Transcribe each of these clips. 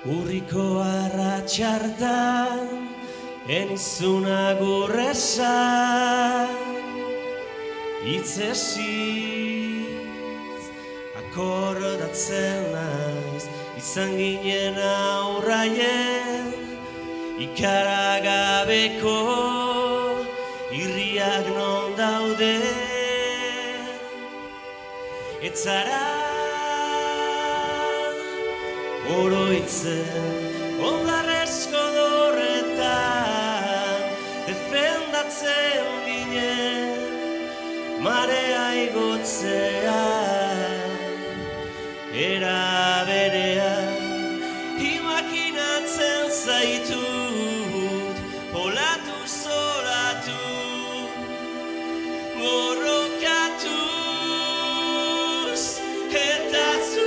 Urriko arratxartan enizuna gurrezan Itzesiz akordatzen naiz Izan ginen aurraien Ikaragabeko irriak non daude Etzara oroitzen ondarrezko dorretan Defendatzen ginen marea igotzean Era berean imaginatzen zaitut Olatu zolatu gorrokatuz eta zu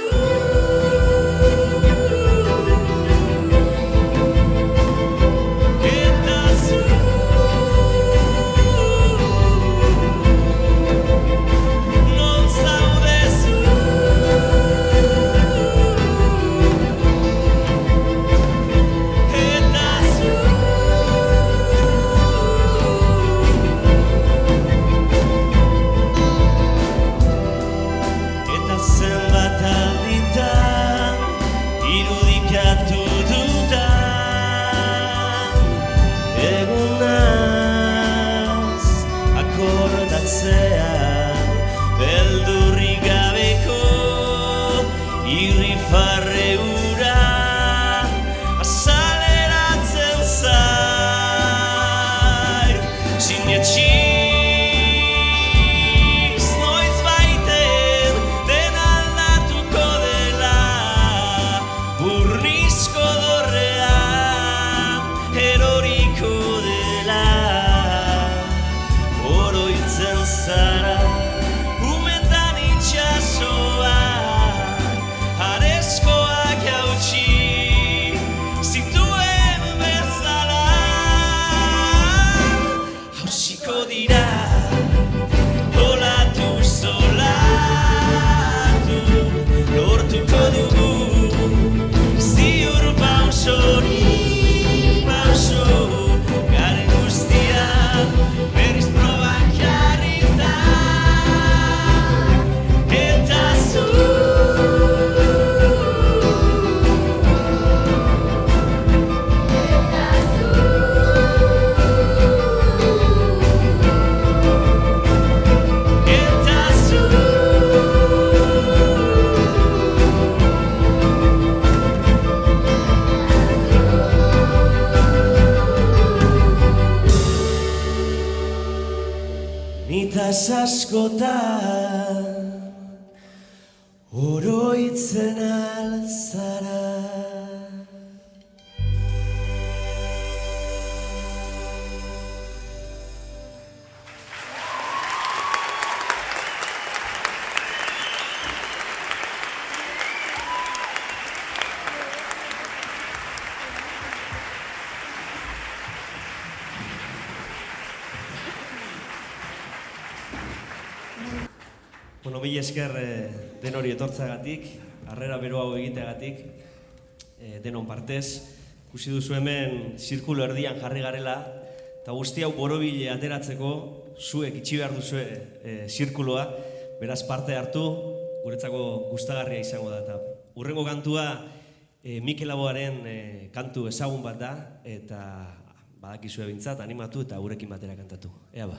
Nitaz askotan oroitzen alzara Mila esker den hori etortzagatik, harrera bero hau egiteagatik, denon partez. Ikusi duzu hemen zirkulo erdian jarri garela, eta guzti hau borobile ateratzeko zuek itxi behar duzue zirkuloa, beraz parte hartu, guretzako gustagarria izango da. Eta hurrengo kantua Mikel Laboaren kantu ezagun bat da, eta badakizue bintzat, animatu eta gurekin batera kantatu. Ea ba.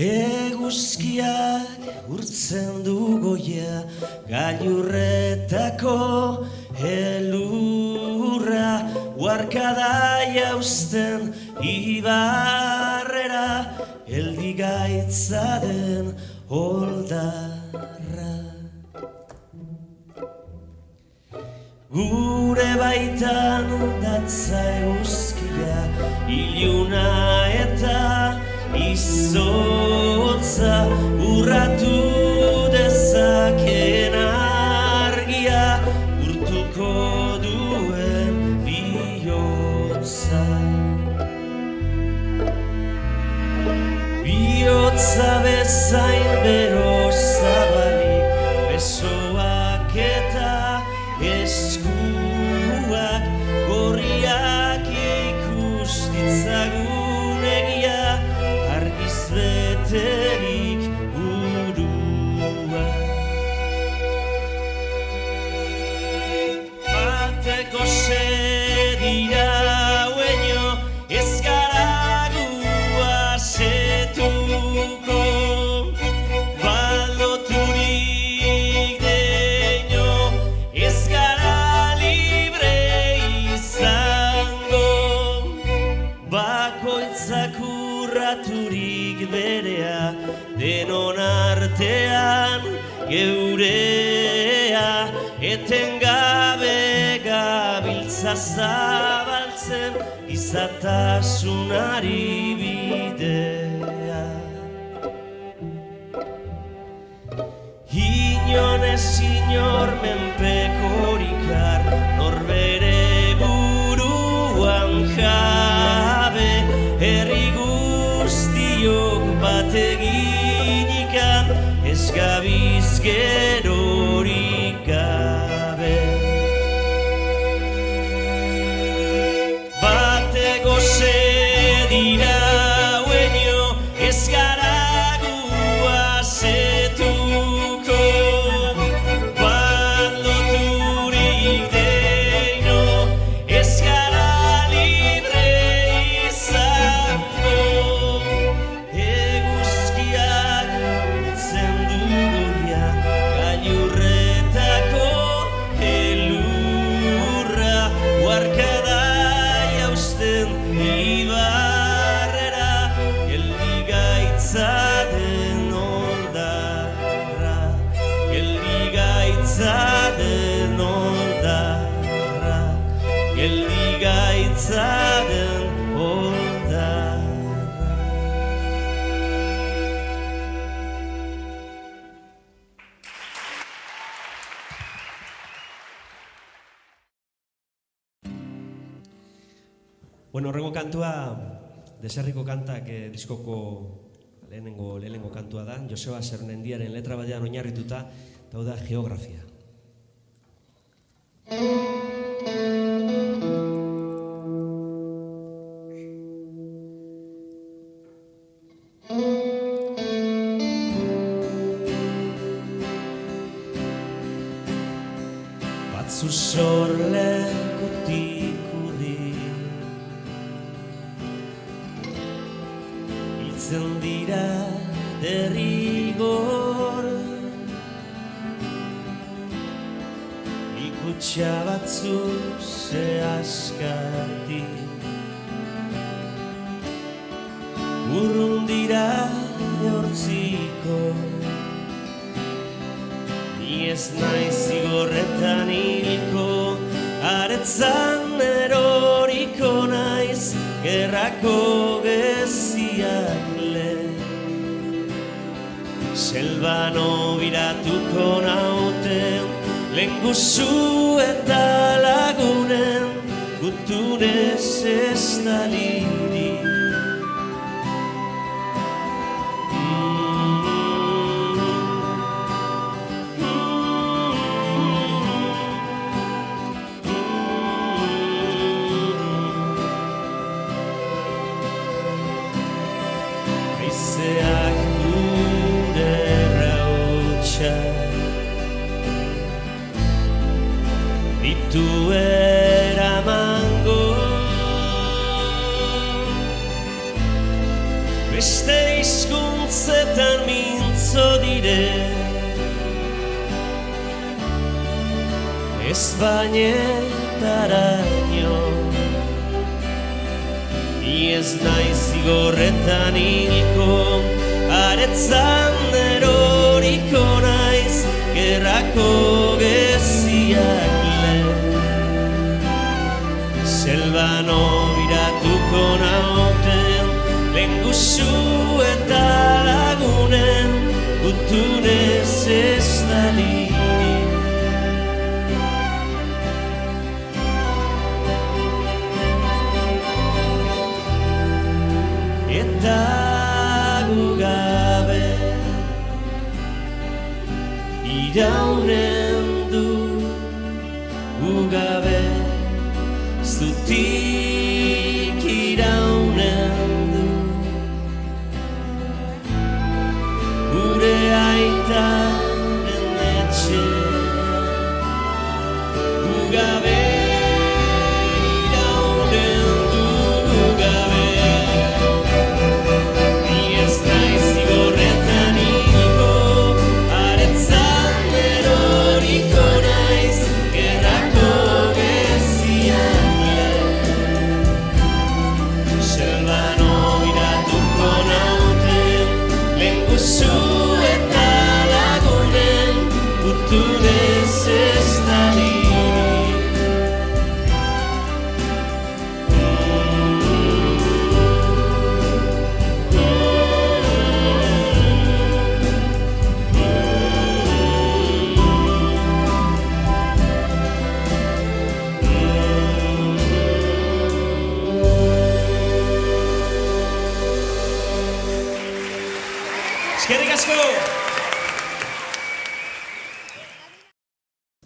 Eguzkiak urtzen du goia gailurretako elurra Uarkada jauzten ibarrera eldigaitza den oldarra Gure baitan datza eguzkia iluna eta izotza urratu dezakeen argi bezain bero zabalik, besoak eta eskuak gorriak ikustitzagun egia, argiz beterik burua. Bateko sedira ueño ez gara guazetuko, baldoturik deño ez gara libre izango, bakoitzak urraturik berea, denon artean geurea, etengabe gabiltza zabaltzen izatasunari bidea. Inon ez inor menpekorikar, norbere buruan jabe, herri guztiok bat eginikan, ez gabiz gerorik gabe. Bateko sedira ueño ez gara guazetuko, baldoturik deino ez gara libre izango, eguzkiak zen du goia, gailurretako elurra, uharkada jausten ibarrera, geldi gaitza den ondarra, geldi gaitza den ondarra, geldi gaitza den ondarra. Bueno, horrengo kantua Deserriko kantak diskoko lehenengo kantua da, Joseba Zernendiaren letra batean oinarrituta, eta hau da Geografia. Batzu sorlekutik hiltzen dira derrigor, ikutsa batzu zehazkatik, urrun dira ehortziko, ni ez naiz zigorretan hilko, aretzan eroriko naiz, gerrako geziak lehen. Selban obiratuko nauten, lenguzu eta lagunen, gutunez ez da lirik. Haizeak gure rautsak ditu eramango, beste hizkuntzetan mintzo dire, Espainetaraino. Ni ez naiz zigorretan hilko, aretzan eroriko naiz, gerrako geziak lehen. Selban obiratuko nauten, lenguzu eta lagunen, gutunez ez da lirik. Eta gu gabe iraunen du ugabe zutik iraunen du gure aitaren etxe ugabe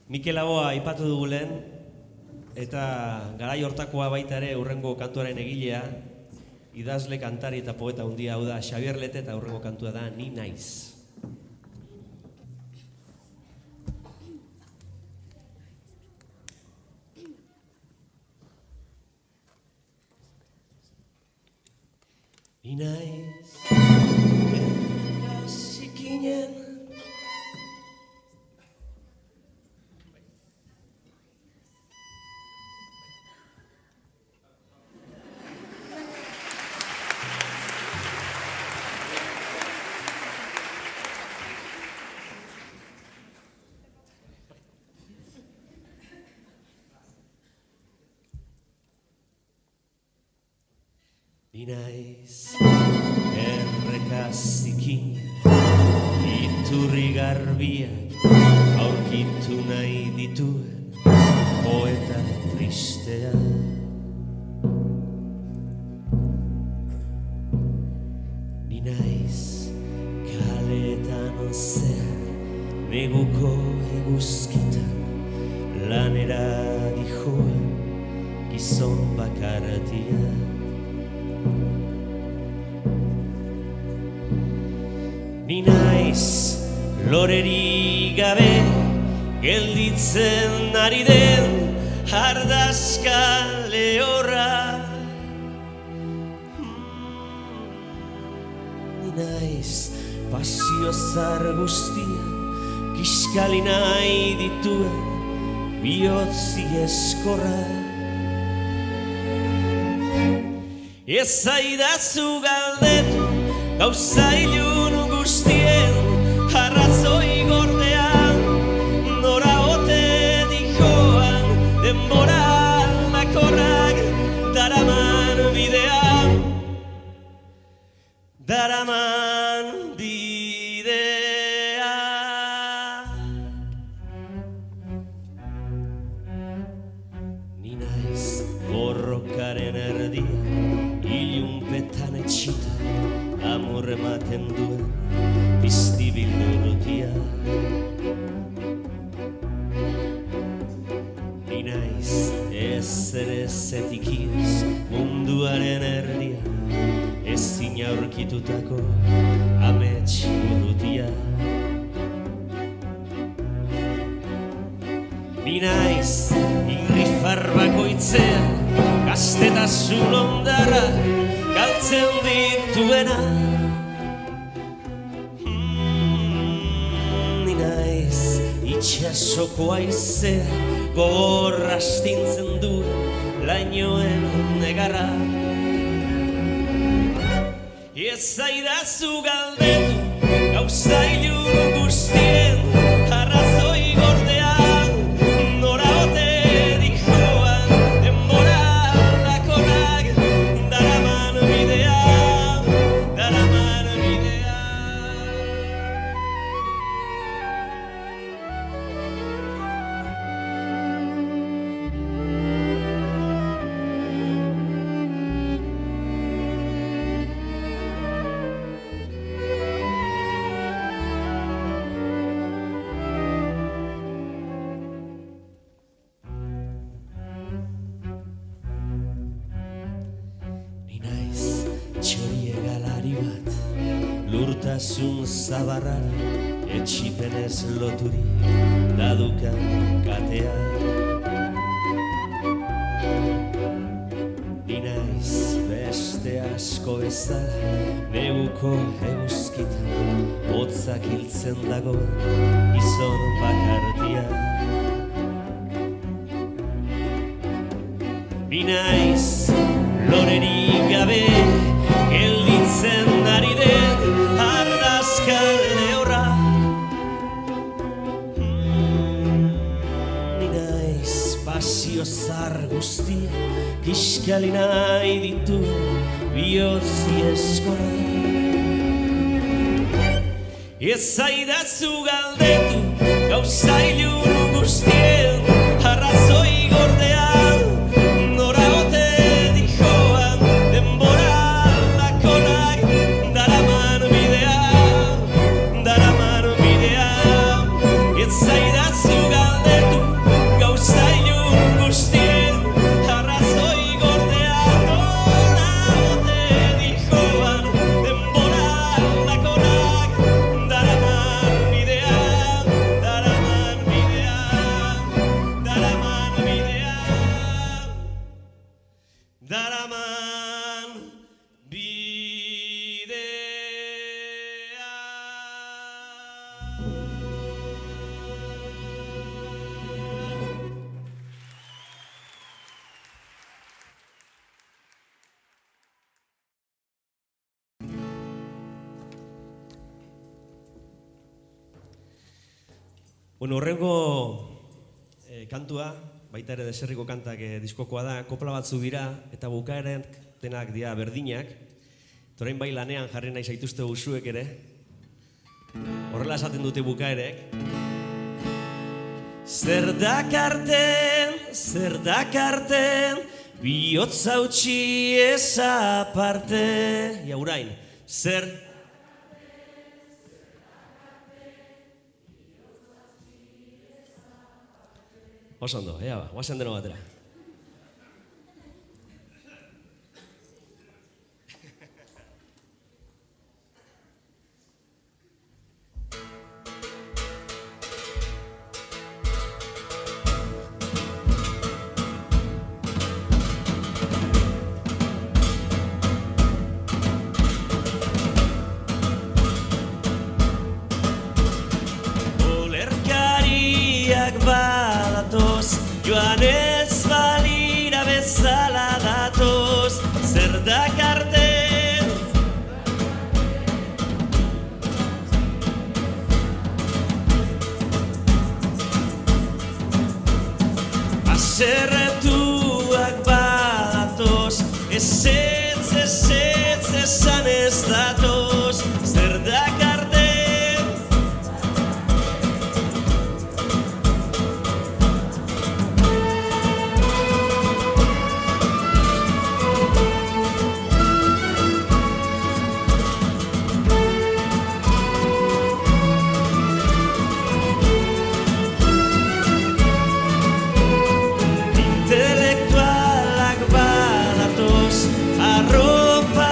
Mikel Laboa aipatu dugu lehen, eta garai hortakoa baita ere hurrengo kantuaren egilea, idazle, kantari eta poeta handia hau da Xabier Lete eta hurrengo kantua da Ni naiz. Ni naiz, zikinen Ni naiz, erreka zikina, iturri garbiak, aurkitu nahi dituen, poeta tristea. Ni naiz, kaleetan zehar, neguko eguzkitan, lanera dijoen, gizon bakartia. Ni naiz, loreri gabe, gelditzen ari den, ardazka lehorra. Ni naiz, pasio zar guztia, kiskali nahi dituen, bihotzi eskorra. Ez zaidazu galdetu, gauza ilun guztien, arrazoi gordean, nora ote dijoan, denbora aldakorrak, daraman bidean, daraman bidea. Ni naiz, borrokaren erdia, ilunpetan etxita, amor ematen duen piztibil nurutia. Ni naiz ezer ezetik iaz munduaren erdia, ezin aurkitutako amets urrutia. Ni naiz irrifar bakoitzean gaztetasun ondara galtzen dituena. Ni naiz itxasoko haizea gogor astintzen duen lainoen negarra. Ez zaidazu galdetu gauza ilun guztien, arrazoi gordean, nora ote dijoan, denbora aldakorrak, daraman bidean, daraman bidean. Maitasun zabarra etxipenez loturi dadukan katea. Ni naiz beste asko bezala neguko eguzkitan hotzak hiltzen dago gizon bakartia. Ni naiz lorerik gabe gelditzen ari den ardazka lehorra. Ni naiz pasio zar guztia kiskali nahi ditu bihotzi eskorra. Ez zaidazu galdetu gauza ilun guztien arrazoi gordean nora ote dijoan denbora bakonak daraman bidean. Ez zaidazu galdetu gauza ilun guztien arrazoi gordean nora ote dijoan denbora bakonak daraman bidean. Bueno, horrengo kantua, baita ere Deserriko kantak diskokoa da, kopla batzu dira eta bukaeran denak dira berdinak. Orain bai lanean jarri nahi zaituzte usuek ere. Horrela esaten dute bukaerek. Zer dakarten, bihotza utzi ez aparte. Ja, urain, zer oso ondo, ea ba, guazen deno batera. Olerkariak badatoz, joan ez balira bezala datoz. Zer dakarten, aserretuak badatoz, ezetz esan ez datoz. Zer dakarten, intelektualak badatoz, arropa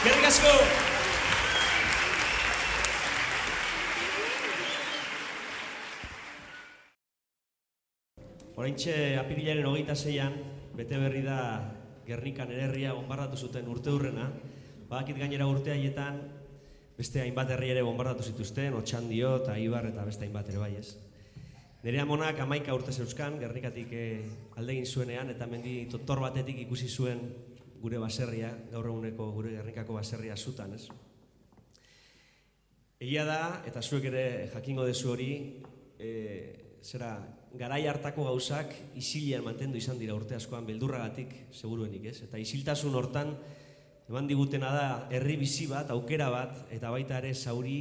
Eskerrik asko! Oraintxe apirilaren 26an, bete berri da Gernikan herria bombardatu zuten urte hurrena. Badakit gainera urte haietan beste hainbat herri ere bombardatu zituzten, Otxandio eta Ibar eta beste hainbat ere bai ez. Nire amonak 11 urte zeuzkan, Gernikatik alde egin zuenean, eta mendi totor batetik ikusi zuen gure baserria, gaur eguneko gure Gernikako baserria zutan, ez? Egia da, eta zuek ere jakingo dezu hori, garai hartako gauzak isilean mantendu izan dira urte askoan beldurragatik, seguruenik, ez? Eta isiltasun hortan eman digutena da herri bizi bat, aukera bat, eta baita ere zauri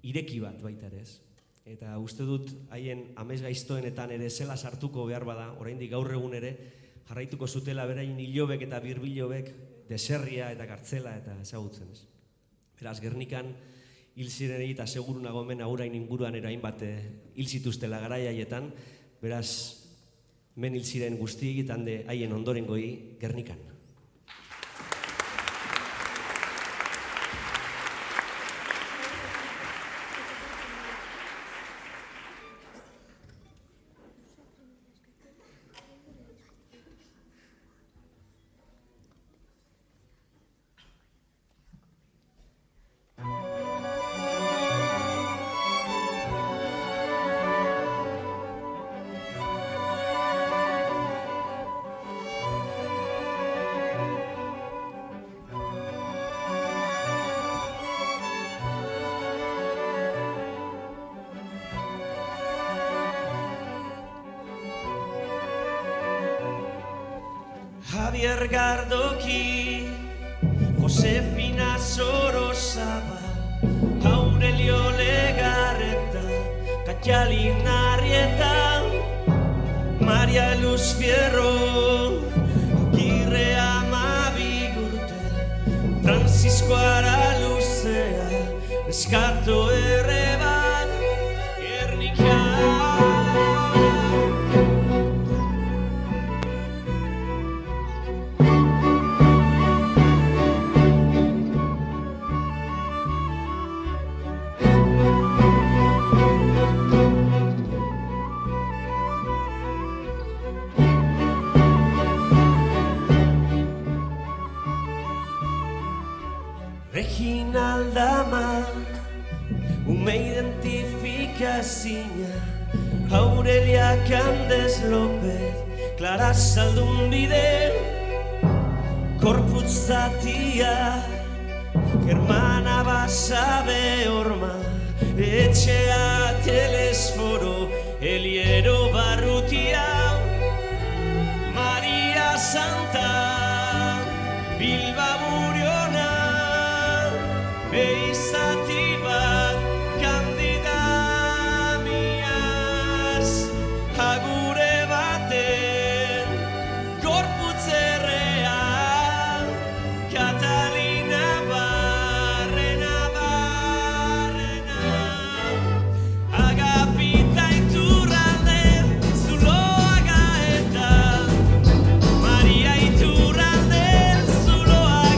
ireki bat baita ere, ez? Eta uste dut haien amesgaiztoenetan ere zela sartuko behar bada, oraindik gaur egun ere, jarraituko zutela beraien hilobek eta birbilobek deserria eta kartzela eta ezagutzen, ez? Beraz, Gernikan hil zirenei eta seguru nago hemen agurain inguruan ere hainbat hil zituztela garai haietan, beraz, men hil ziren guztiek eta haien ondorengoi Gernikan. Javier Gardoki, Josefina Sorosabal, Aurelio Legarreta, Katalina Arrieta, María Luz Fierro, Agirre Amabigurte, Francisco Araluzea, Escato Erreban, Gernika. Reginaldama, ume identifikazina, Aurelia Candes López, Clara Zaldunbide, Corputz Zatia, Germana Basabe Orma, Etxea Telesforo, Eliero Barrutia, Maria Santa, Bilba Muriona, Beizati bat, Kandida miaz, agure baten, Gorputz errea, Katalina barrena, Agapita Iturralde, Zuloaga eta Maria Iturralde, Zuloaga.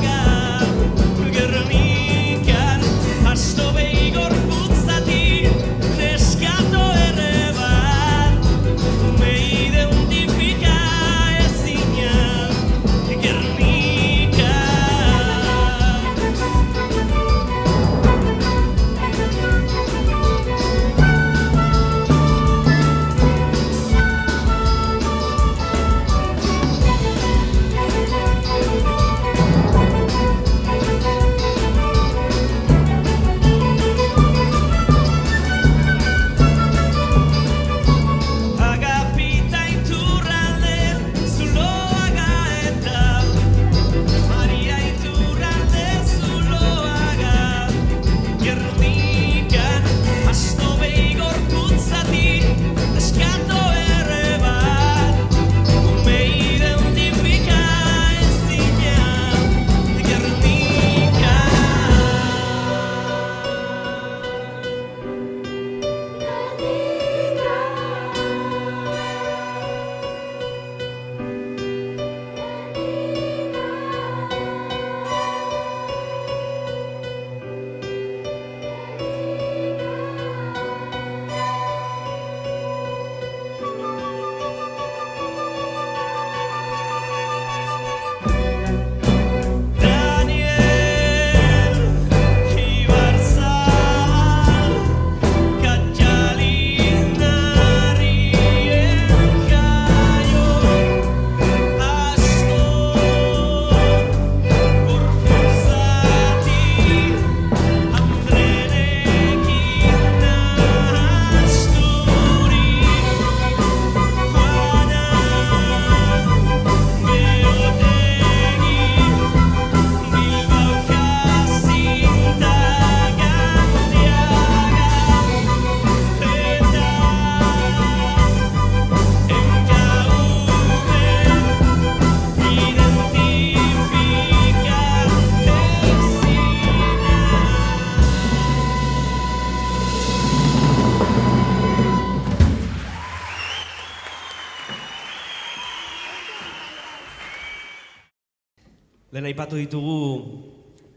aipatu ditugu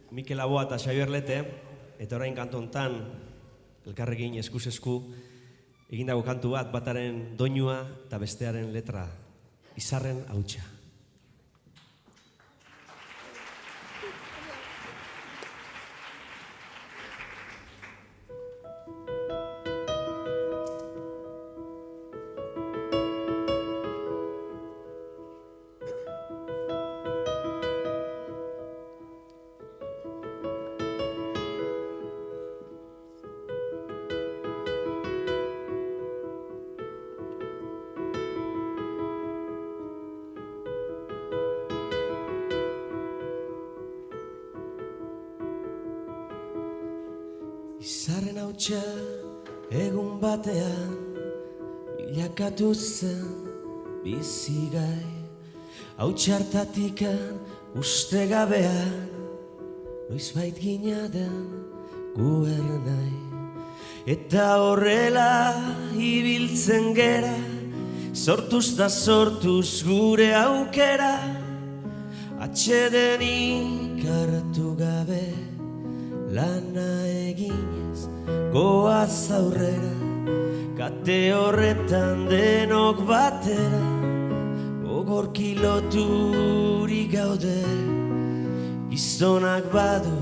Mikel Aboa eta Xabier Lete, eta orain kantu hontan elkarrekin eskuz esku egindako kantu bat, bataren doinua eta bestearen letra, Izarren hautsa. Izarren hautsa egun batean bilakatu zen bizigai, hautsartatikan uste gabean noizbait ginaden gu ernai. Eta horrela ibiltzen gera, sortuz da sortuz gure aukera, atsedenik hartu gabe lana eginez goaz aurrera, kate horretan denok batera, gogorki loturik gaude. Gizonak badu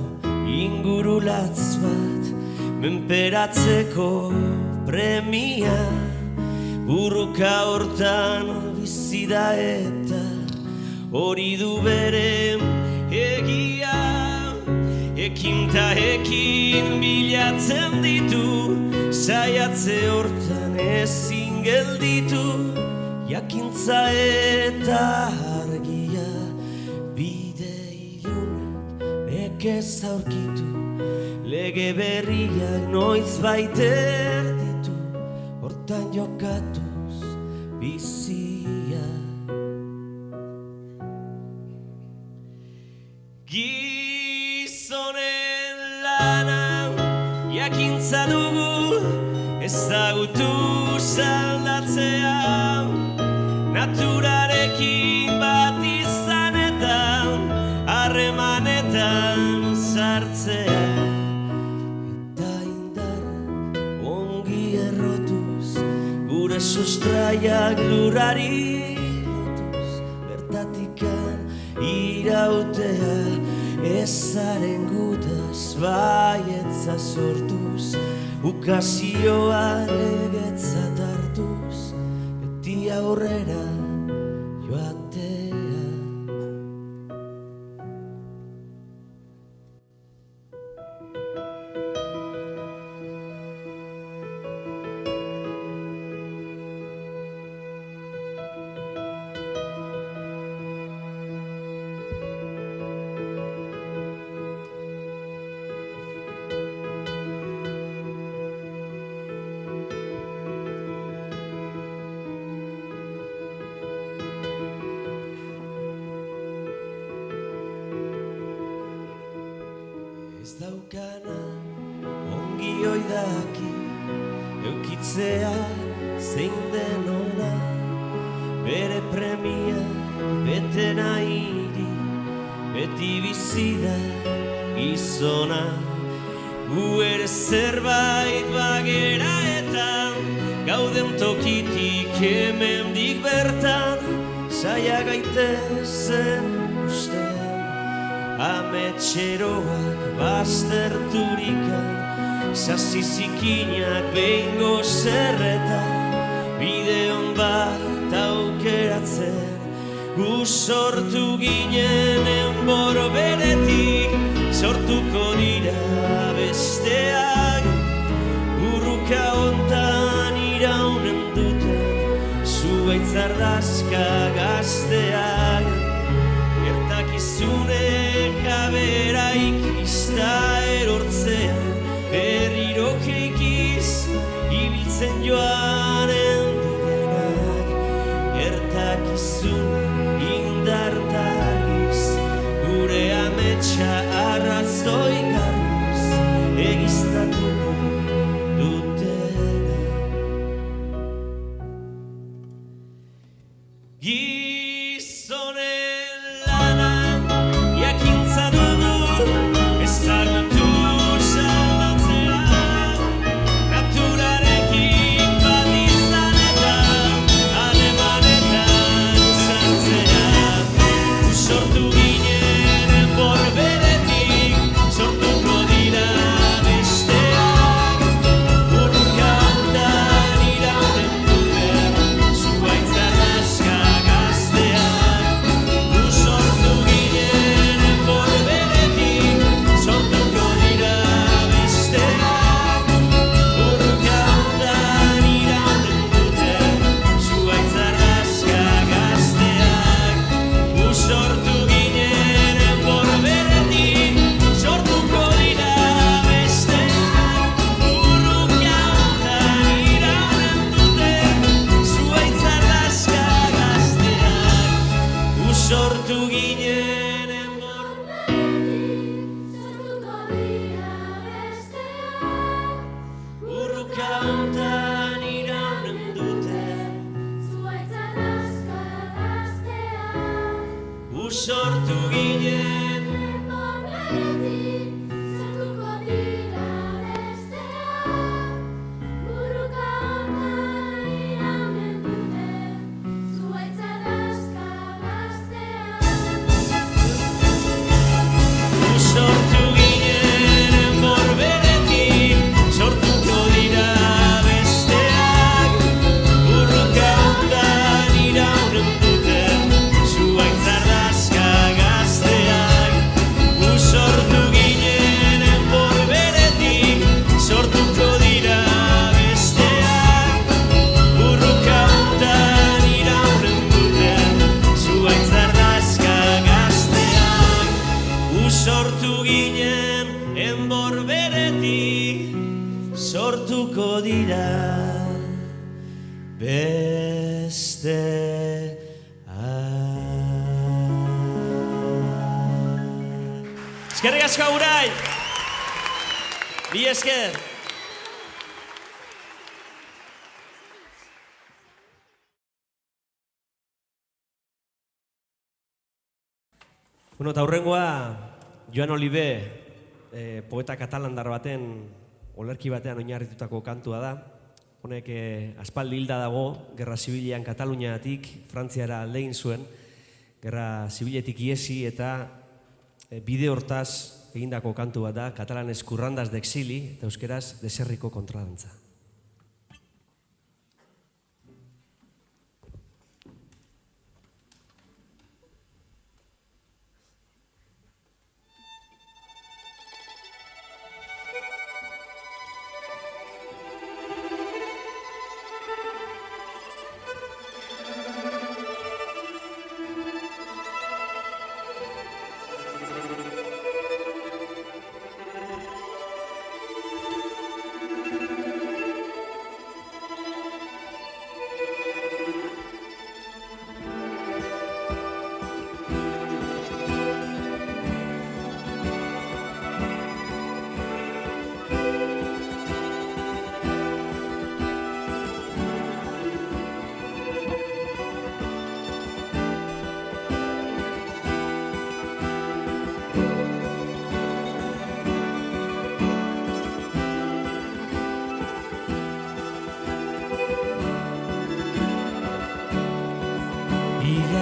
ingurulatz bat, menperatzeko premia, burruka hortan bizi da eta hori du bere egia. Ekin ta ekin bilatzen ditu, saiatze hortan ezin gelditu, jakintza eta argia, bide ilunak nekez aurkitu, lege berriak noizbait erditu, hortan jokatuz bizia. Gizonen lana jakintza dugu, ezagutu zaldatzea, naturarekin bat izanetan, harremanetan sartzea. Eta indarra ongi errotuz, gure sustraiak lurari lotuz, bertatikan irautea, ezaren gutaz baietza sortuz, ukazioa legetzat hartuz, beti aurrera joatea. Ez daukana ongi oidaki, eukitzea zein den ona, bere premia bete nahiri, beti bizida gizona. Gu ere zerbait bagera eta gauden tokitik hemendik bertan, saia gaitezen ustean, ametxeroak bazterturikan, sasi zikinak behingo zerretan, bideon bat aukeratzen, gu sortu ginen enbor beretik, sortuko dira besteak, burruka hontan iraunen duten, zuaitz ardazka gazteak. Gertakizune jabera ikista erortzean, berriro keikiz ibiltzen joanen direnak. Gertakizune indartagiz, gure ametsa arrazoi garriz, egiztatuko dutena. Gizonen lana jakin sortu ginen enbor beretik, sortuko dira beste Eskerrik asko Agurain! Bi esker! Bueno, eta hurrengoa Joan Olive, poeta katalandar baten, olerki batean oinarritutako kantua da. Honek aspaldi hilda dago, Gerra Zibilean Kataluniatik, Frantziara alde egin zuen, Gerra Zibiletik iesi eta bide hortaz egindako kantu bat da, katalanez Currandas de Exili, eta euskeraz Deserriko kontradantza.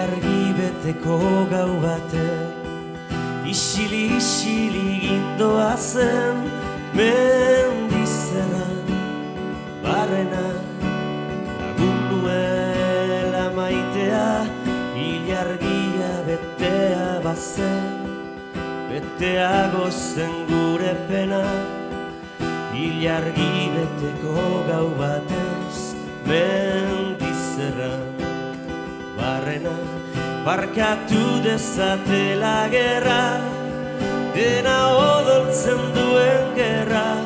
Argibeteko gau baten Isili gindoa zen Mendizerran barrena Lagun nuela maitea Ilargia betea bazen Beteago zen gure pena Ilargibeteko gau batez Mendizerran barrena Barkatu dezatela gerra Dena odoltzen duen gerra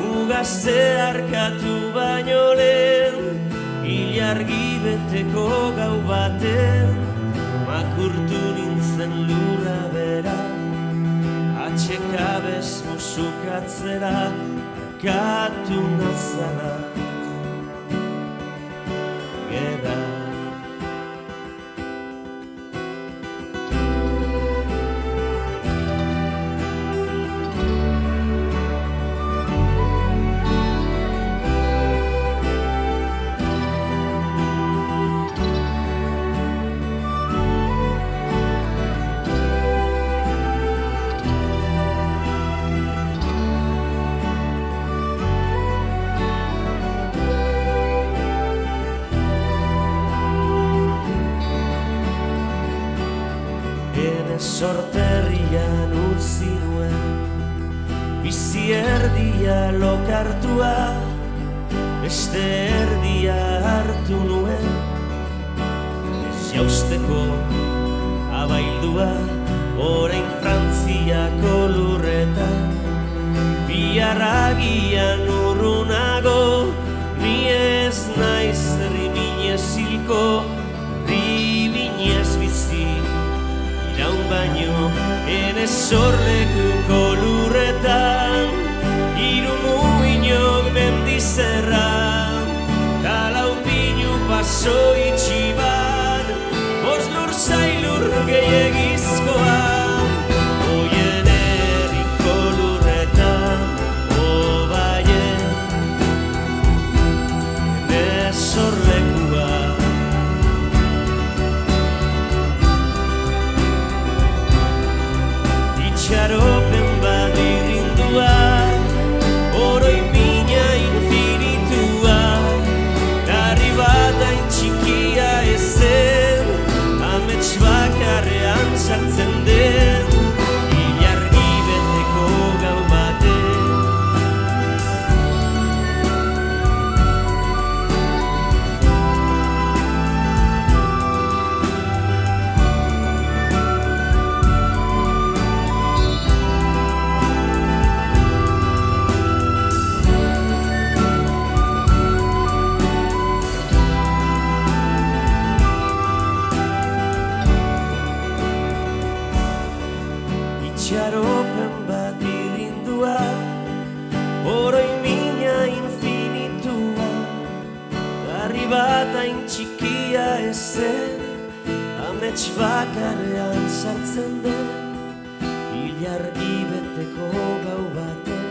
Ugazte arkatu baino lehen Ilargibeteko gau baten Makurtu nintzen lurra bera Atxekabez musukatzera Arkatu nazala Gerra Sorterrian utzi nuen Bizi erdia lokartua Beste erdia hartu nuen Ez jausteko abaildua Orain Frantziako lurretan Biarragian urrunago Ni ez naiz riminez hilko Riminez bizi Iraun baino, ene sorlekuko lurretan Hiru muinok mendizerra Talau pinu paso itxiban Bost lur zailur gehiagizkoa Oien eriko lurretan Obaien ene sorlekua Itxaropen badirindua Oroi mina infinitua Darri bat hain txikia ezen Amets bakarrean sartzen den Ilargibeteko gau baten itxaropen bat irindua, oroi mina infinitua, garri bat hain txikia ezen, amets bakarrean sartzen den, ilargi beteko gau baten.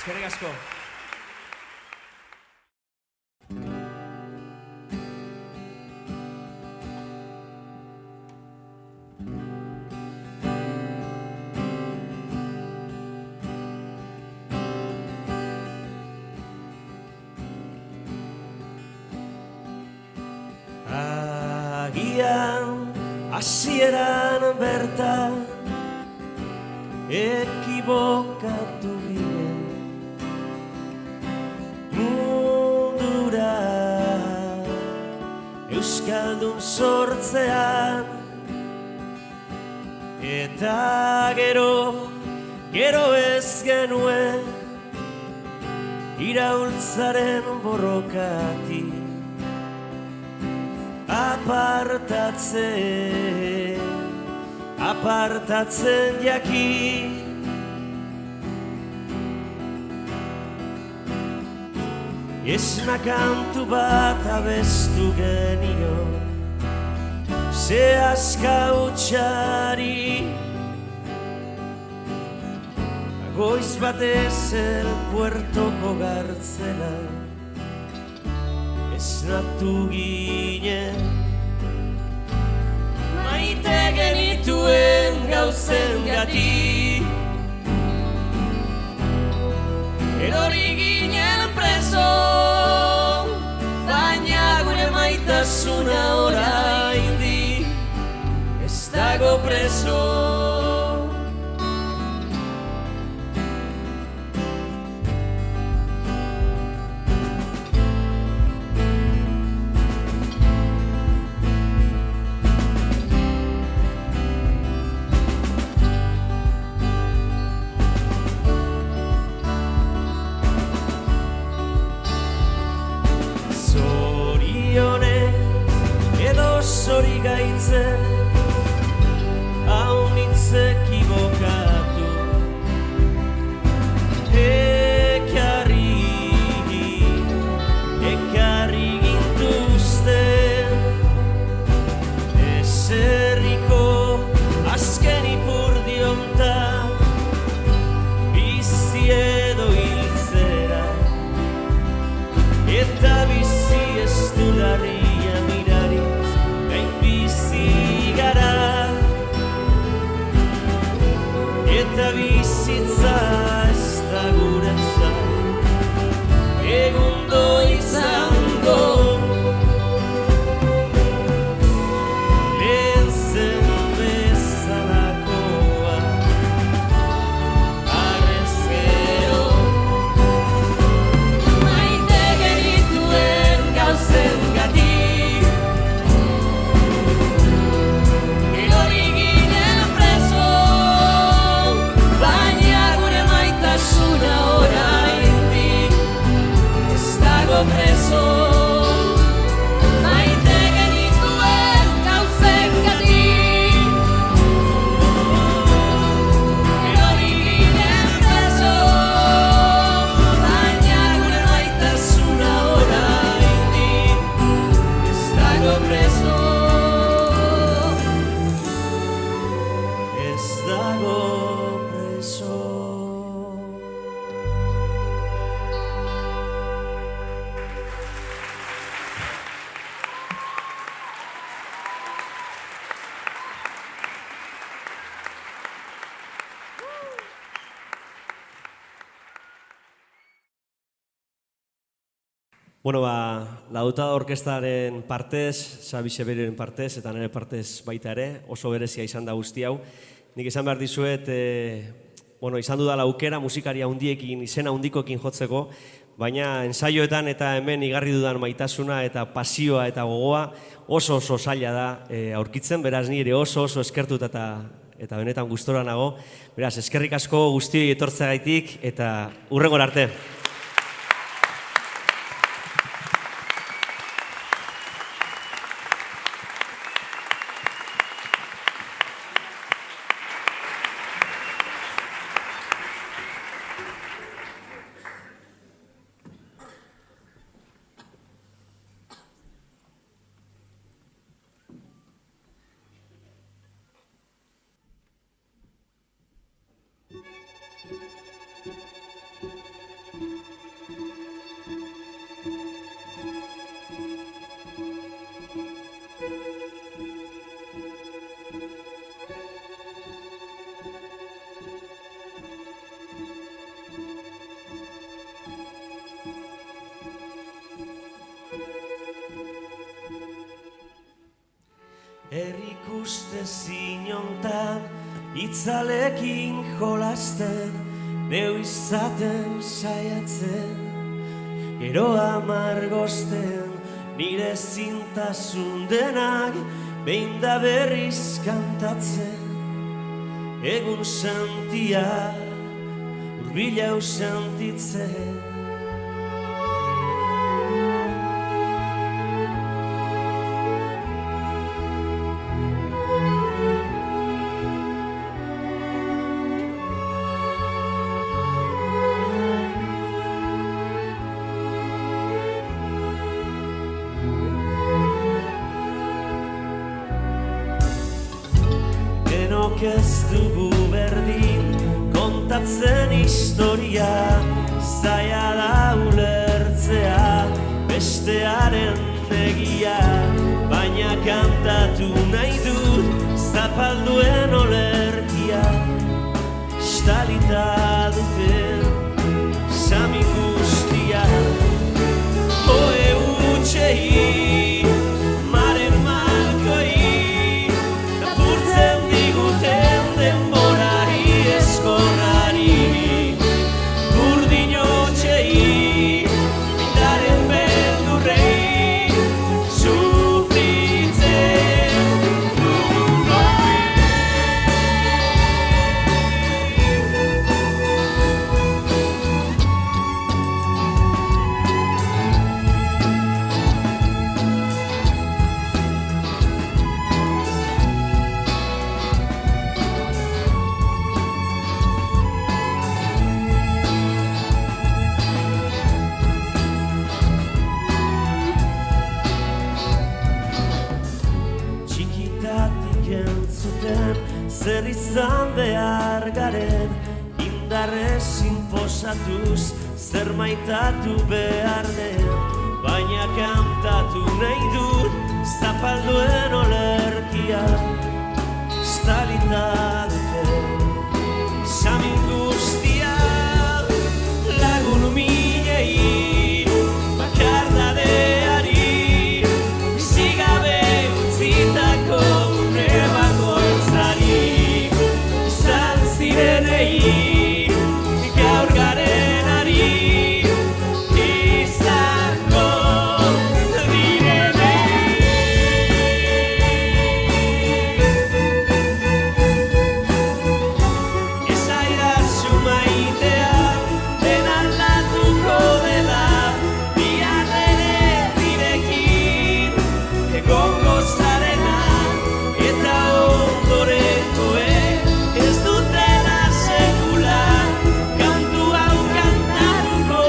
Eskerrik asko. Agian hasieran bertan ekibokatu ginen mundura euskaldun sortzean, eta gero ez genuen iraultzaren borrokatik apartatzen jakin. Esna kantu bat abestu genio, ze aska utxari, goiz batez Puertoko gartzela esnatu ginen, maite genituen gauzen gati, erori ginen preso, baina gure maitasuna oraindik ez dago preso. Zori gaitzen, hau nintzek ibokatu, ekarri gintuzten, eserriko azken ipurdionta, bizi edo hiltzera, eta bizi ez du larria mirari, eta bizitza ez da guretzat egundo izango, lehen zen bezalakoa arrez gero, maite genituen gauzen gati, preso, maite genituen gauzen gati, erori ginen preso, baina gure maitasuna oraindik ez dago preso, ez dago preso. Bueno, Lautado Orkestraren partez, Xabi Xeberiren partez, eta nire partez baita ere, oso berezia izan da guzti hau. Nik esan behar dizuet, izan dudala aukera musikaria handiekin, izena handikoekin jotzeko, baina ensaioetan eta hemen igarri dudan maitasuna eta pasioa eta gogoa oso zaila da aurkitzen, beraz nire oso eskertuta eta eta benetan gustora nago. Beraz, eskerrik asko guztioi etortzeagaitik eta hurrengora arte. Errikuste zinontan, itzalekin jolasten, neu izaten saiatzen, gero amargosten, nire zintasun denak, behin da berriz kantatzen, egun santia, urbilau santitzen. Ez dugu berdin kontatzen historia, zaila da ulertzea bestearen egia, baina kantatu nahi dut zapalduen olerkia, estalita duten sami guztia, oe utxei, maren malkoi, apurtzen diguten denbora eskorrari, burdin hotxei, bindaren beldurrei, sufritzen dugu. Txikitatik entzuten zer izan behar garen, indarrez inposatuz zer maitatu behar den, baina kantatu nahi dut zapalduen olerkia, estalita duten sami guztia, lagun minei, bakardadeari, bizigabe utzitako une bakoitzari, izan zirenei, gaur garenari, izango direnei. Esaidazu maitea, den aldatuko dela, bihar ere nirekin egongo zarena, eta ondorengoek ez dutela sekula, kantu hau kantatuko,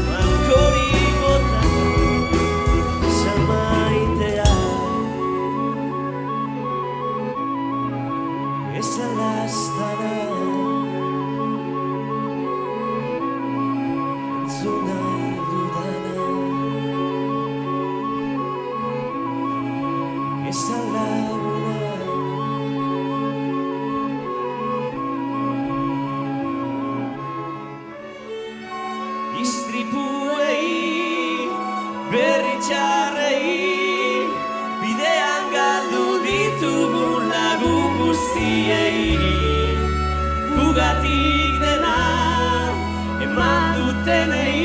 malkori botako, izan maitea. Ez alaztara, entzun nahi dudana, ez alabuna. Istripuei, berri txarrei, bidean galdu ditugun lagun guztiei, fugatik dena eman dutenei,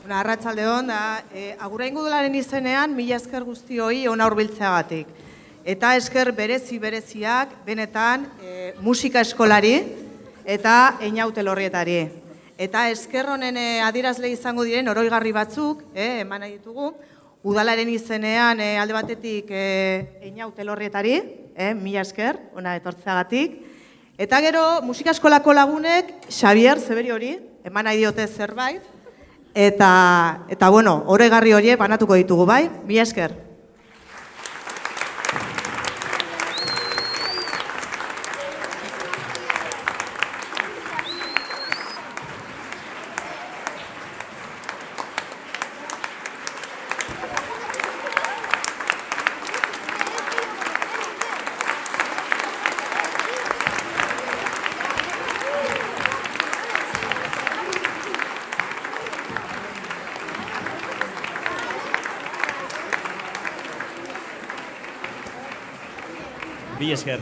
Arratsaldeon da, Agurain Udalaren izenean, mila esker guztioi ona hurbiltzeagatik. Eta esker bereziak, benetan, musika eskolari eta Einaute Lorrietari. Eta esker honen adierazle izango diren oroigarri batzuk, eman nahi ditugu, Udalaren izenean alde batetik Einaute Lorrietari, mila esker, ona etortzeagatik. Eta gero, musika eskolako lagunek, Xabier Zeberiori, eman nahi diote zerbait, eta bueno, oroigarri horiek banatuko ditugu, bai? Mila esker. Mila esker.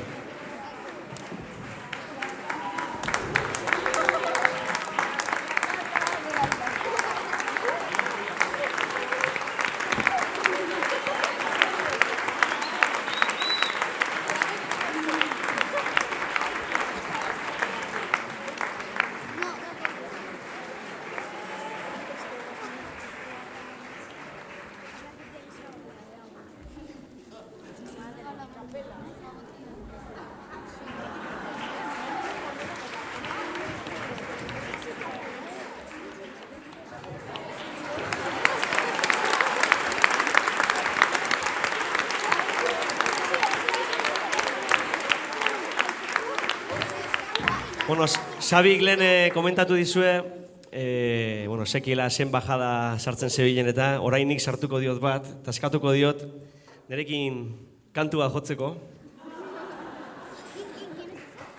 Bueno, Xabik lehen komentatu dizue, sekiela zen bajada sartzen zebilen eta orainik sartuko diot bat, taskatuko diot, nerekin kantu bat jotzeko.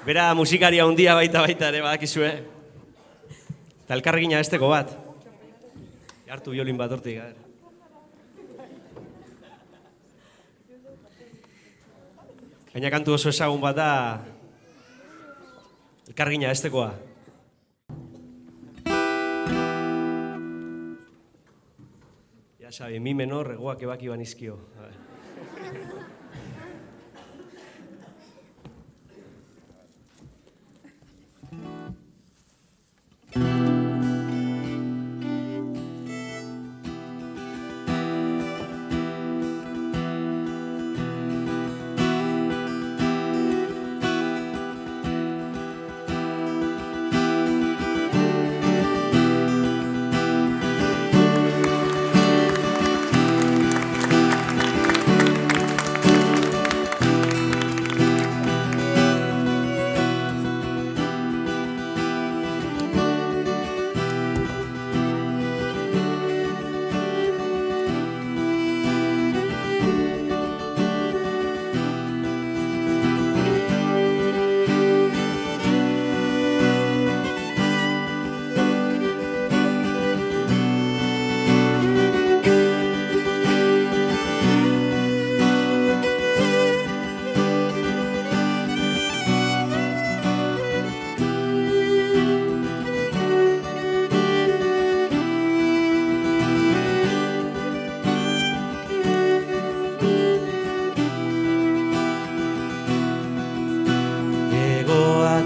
Bera musikaria handia baita ere badakizue. Eta elkarregina besteko bat. Hartu biolin bat hortik. Gaina kantu oso ezagun bat da, elkargina bestekoa. Ya sabe, mi menor, regoak ebaki banizkio.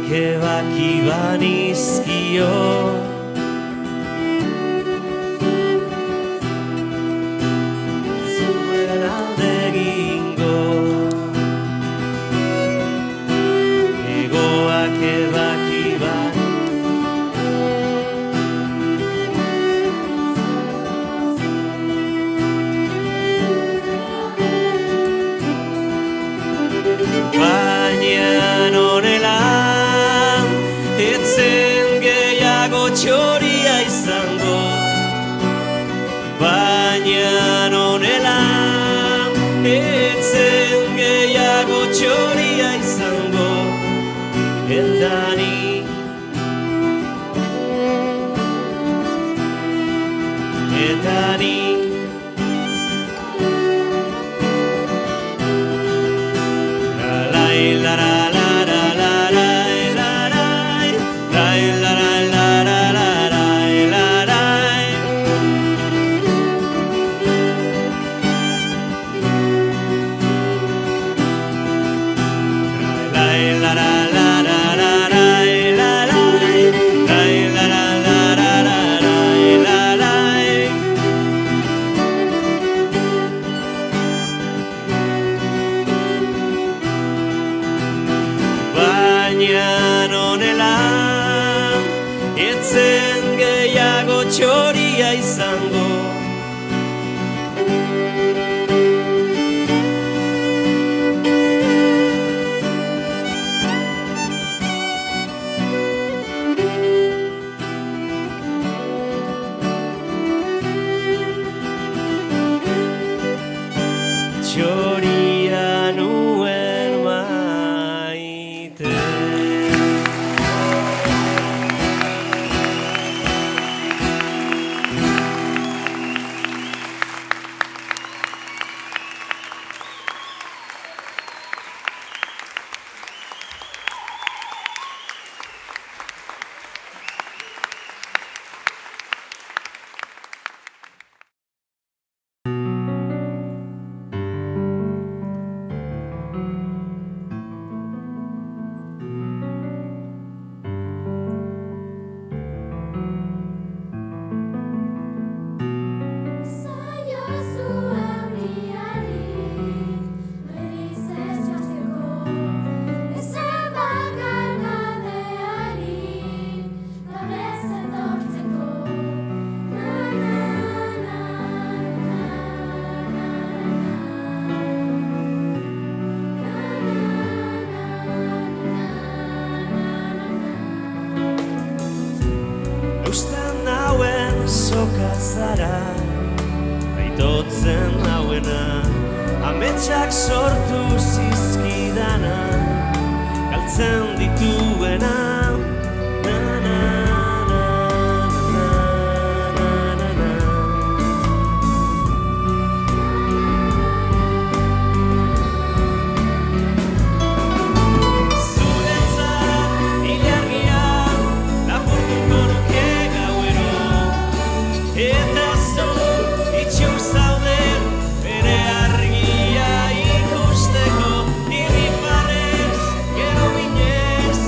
Ebaki banizkio zuen alde egingo egoak ebaki ban baina honela etzen gehiago txoria izango, baina honela etzen gehiago txoria izango, eta ni nintzen gehiago txoria izango. Txoria nuen maite. Eusten nauen soka zara, aitotzen nauena, ametsak sortu zizkidana, galtzen dituena. Na, na, na, na, na, na, na. Zuretzat ilargia lapurtuko nuke gauero, eta zu itxur zauden bere argia ikusteko. Niri parez, gero minez,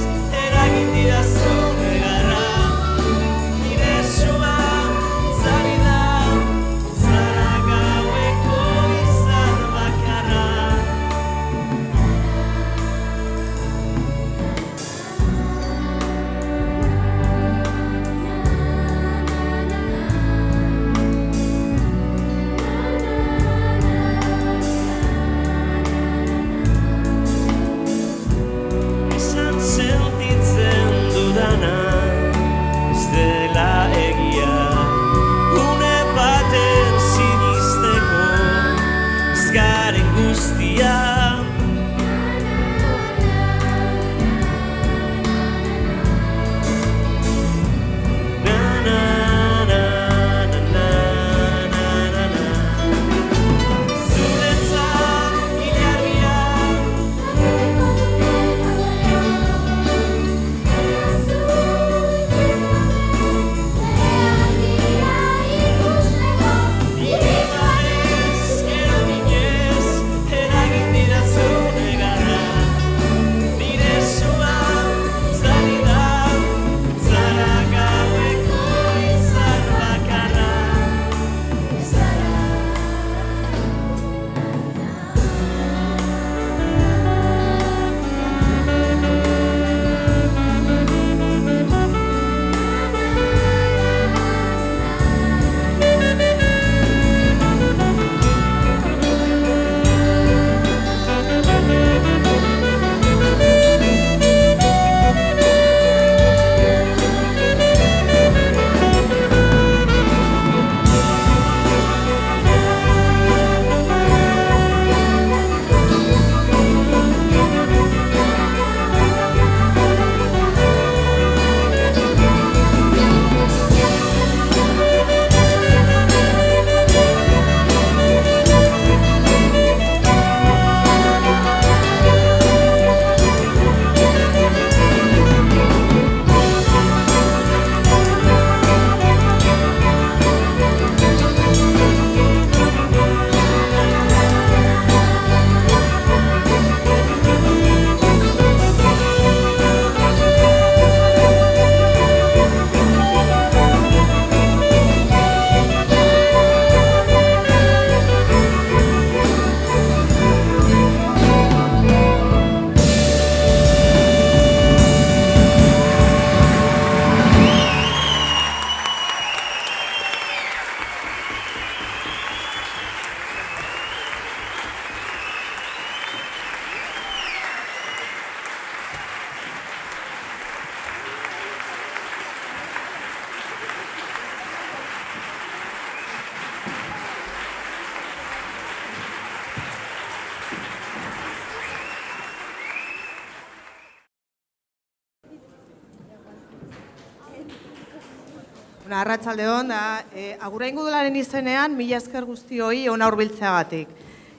Arratsaldeon, da, Aguraingo Udalaren izenean, mila esker guztioi ona hurbiltzeagatik.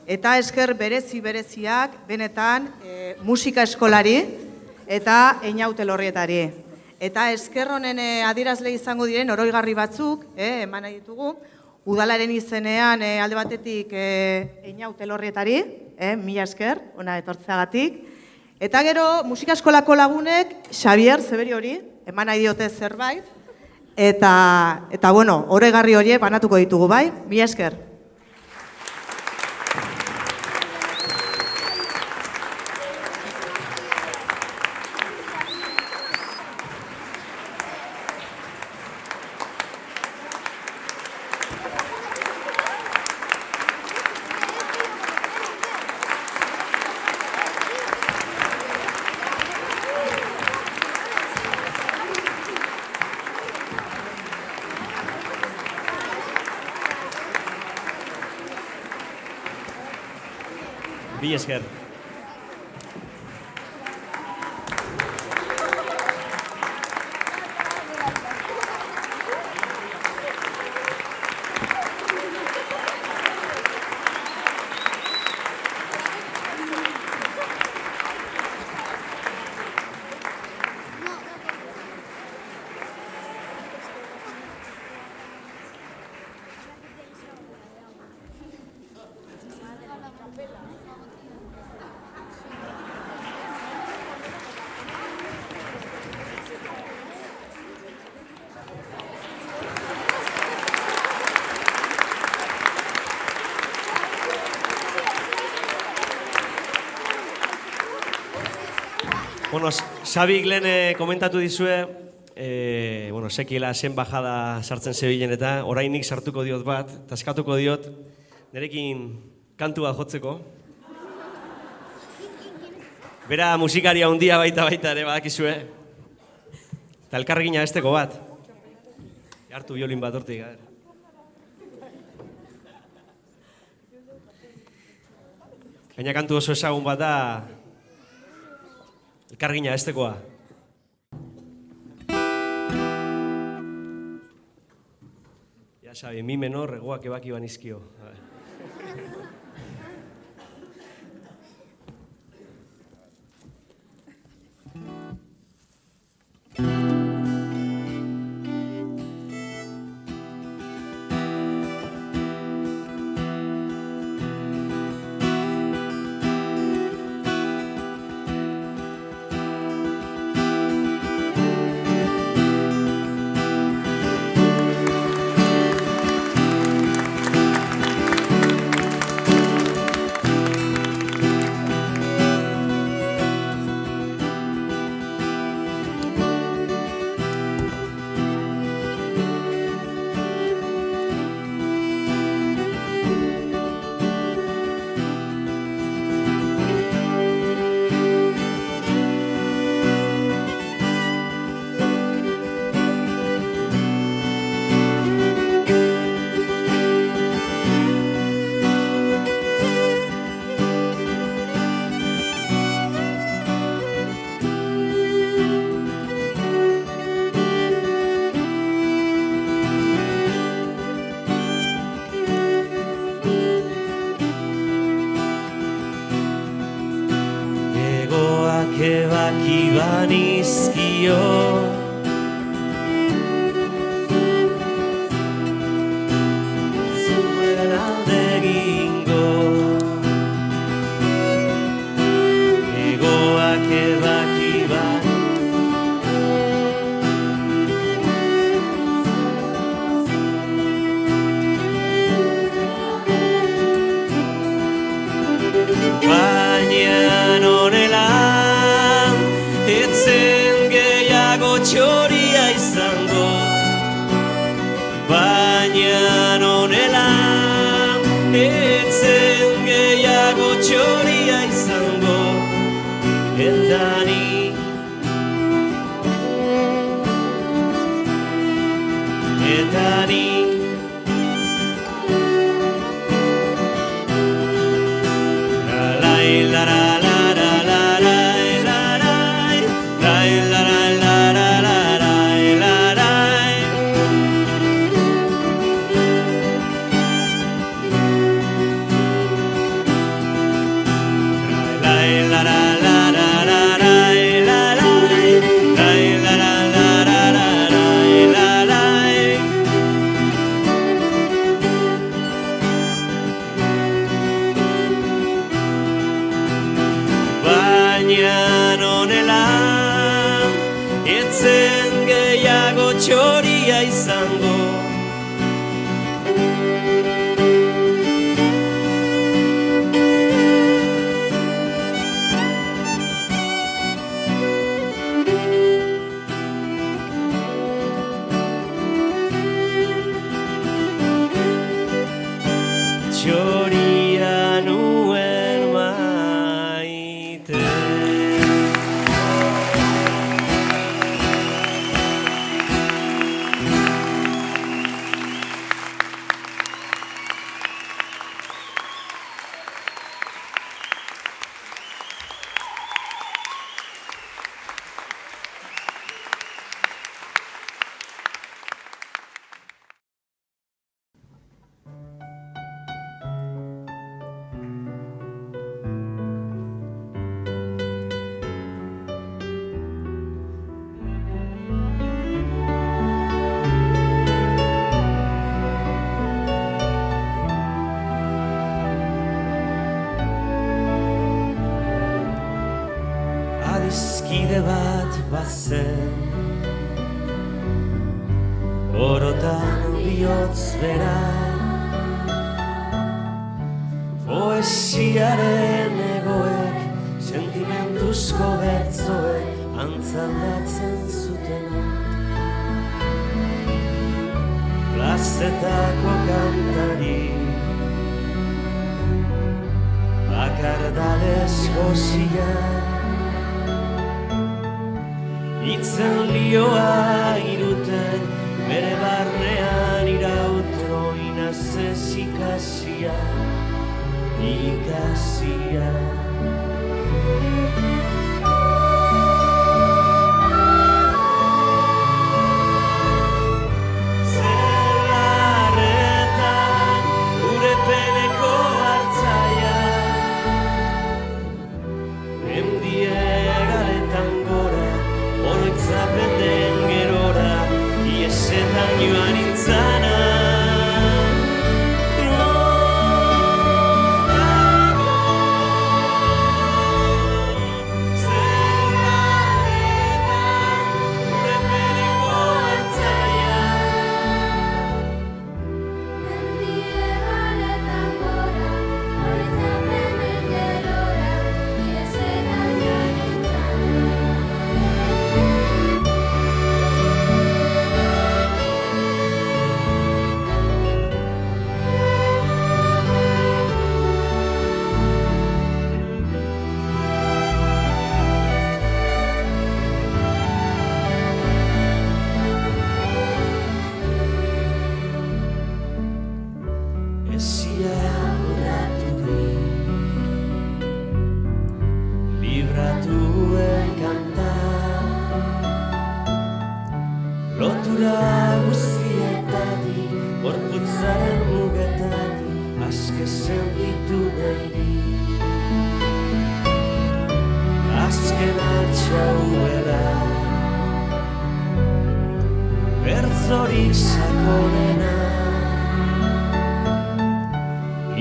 Eta esker bereziak, benetan, musika eskolari eta Einaute Elorrietari. Eta esker honen adierazle izango diren oroigarri batzuk, eman nahi ditugu, Udalaren izenean alde batetik Einaute Elorrietari, mila esker, ona etortzeagatik. Eta gero, musika eskolako lagunek, Xabier Zeberiori, eman nahi diote zerbait, eta bueno, oroigarri horiek banatuko ditugu, bai? Mila esker. Mila esker. Bueno, Xabik lehen komentatu dizue, sekiela zen bajada sartzen zebilen eta orainik sartuko diot bat, eta eskatuko diot, nerekin kantua jotzeko. Bera musikaria handia baita ere badakizue. Eta elkarregina esteko bat. Hartu biolin bat hortik, Gaina kantu oso ezagun bat da, elkargina estekoa. Ya sabe, mi menor, egoak ebaki banizkio. Ebaki banizkio zuen alde egingo egoak ebaki ban baina nonela txoria izango, baina nonela, etzen gehiago txoria izango, eta ni, la la la izango. Txoria nuen maite. Adizkide bat bazen, orotan bihotz bera, poesiaren egoek, sentimentuzko bertzoek antzaldatzen zutena. Plazetako kantari, bakardalez gozia, itzen lioa iruten, bere barnean irauten oinazez ikasia, ikasia. Zelarretan urepeneko hartzaia, mendie galetan gora, oroitzapen den gerora, iesetan joan intzana. Libratuen kanta, lotura guztietatik, gorputzaren mugetatik, aske sentitu nahi. Azken atxauela, bertzorik sakonena,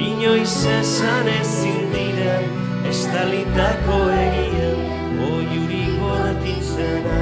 inoiz esan ezin diren, estalitako egien, oiurik bortitzena.